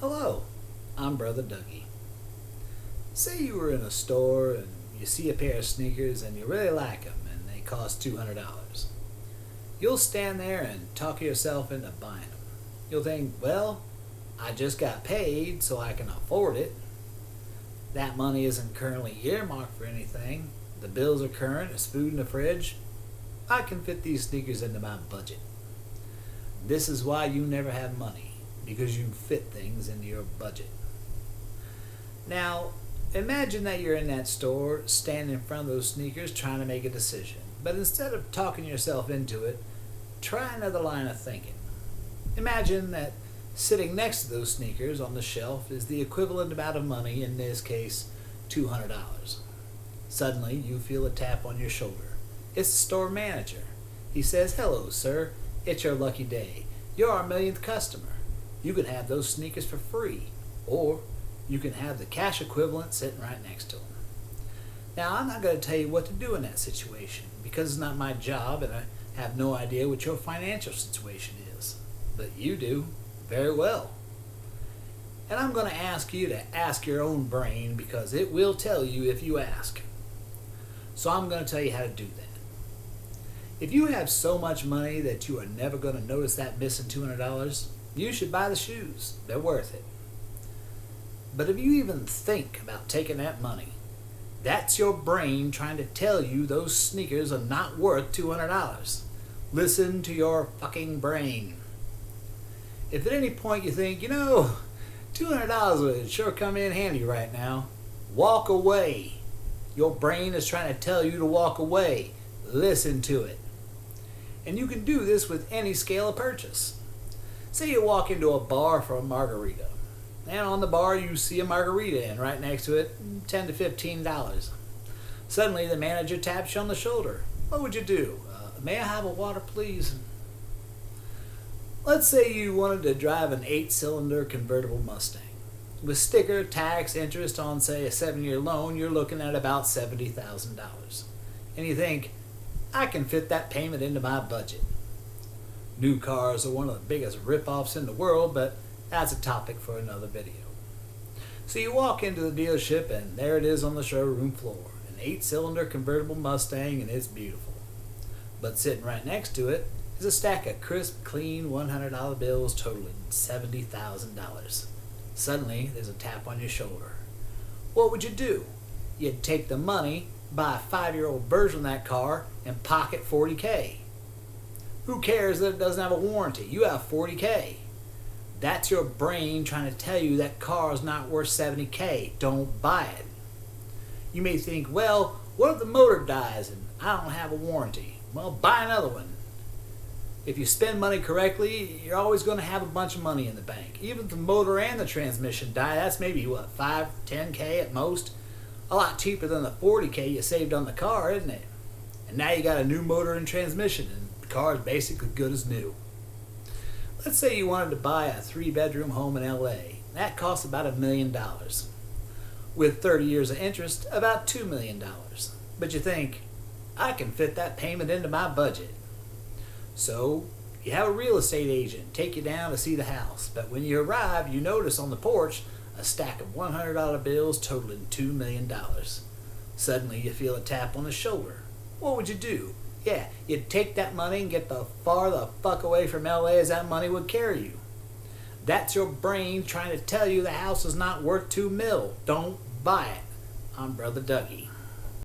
Hello, I'm Brother Dougie. Say you were in a store and you see a pair of sneakers and you really like them and they cost $200. You'll stand there and talk yourself into buying them. You'll think, well, I just got paid so I can afford it. That money isn't currently earmarked for anything. The bills are current, there's food in the fridge. I can fit these sneakers into my budget. This is why you never have money, because you fit things into your budget. Now, imagine that you're in that store, standing in front of those sneakers, trying to make a decision. But instead of talking yourself into it, try another line of thinking. Imagine that sitting next to those sneakers on the shelf is the equivalent amount of money, in this case, $200. Suddenly, you feel a tap on your shoulder. It's the store manager. He says, "Hello, sir. It's your lucky day. You're our millionth customer. You can have those sneakers for free, or you can have the cash equivalent sitting right next to them." Now, I'm not going to tell you what to do in that situation, because it's not my job and I have no idea what your financial situation is. But you do very well. And I'm going to ask you to ask your own brain, because it will tell you if you ask. So I'm going to tell you how to do that. If you have so much money that you are never going to notice that missing $200, you should buy the shoes. They're worth it. But if you even think about taking that money, that's your brain trying to tell you those sneakers are not worth $200. Listen to your fucking brain. If at any point you think, $200 would sure come in handy right now, walk away. Your brain is trying to tell you to walk away. Listen to it. And you can do this with any scale of purchase. Say you walk into a bar for a margarita, and on the bar you see a margarita and right next to it, $10 to $15. Suddenly the manager taps you on the shoulder. What would you do? May I have a water, please? Let's say you wanted to drive an 8-cylinder convertible Mustang. With sticker, tax, interest on, say, a 7-year loan, you're looking at about $70,000. And you think, I can fit that payment into my budget. New cars are one of the biggest rip-offs in the world, but that's a topic for another video. So you walk into the dealership and there it is on the showroom floor, an 8-cylinder convertible Mustang, and it's beautiful. But sitting right next to it is a stack of crisp, clean $100 bills totaling $70,000. Suddenly, there's a tap on your shoulder. What would you do? You'd take the money, buy a 5-year-old version of that car, and pocket $40K. Who cares that it doesn't have a warranty? You have $40K. That's your brain trying to tell you that car is not worth $70K. Don't buy it. You may think, well, what if the motor dies and I don't have a warranty? Well, buy another one. If you spend money correctly, you're always going to have a bunch of money in the bank. Even if the motor and the transmission die, that's maybe, $5, $10K at most? A lot cheaper than the $40K you saved on the car, isn't it? And now you got a new motor and transmission, and the car is basically good as new. Let's say you wanted to buy a 3-bedroom home in LA. That costs about $1 million. With 30 years of interest, about $2 million. But you think, I can fit that payment into my budget. So, you have a real estate agent take you down to see the house, but when you arrive, you notice on the porch a stack of $100 bills totaling $2 million. Suddenly, you feel a tap on the shoulder. What would you do? Yeah, you'd take that money and get the fuck away from LA as that money would carry you. That's your brain trying to tell you the house is not worth $2 million. Don't buy it. I'm Brother Dougie.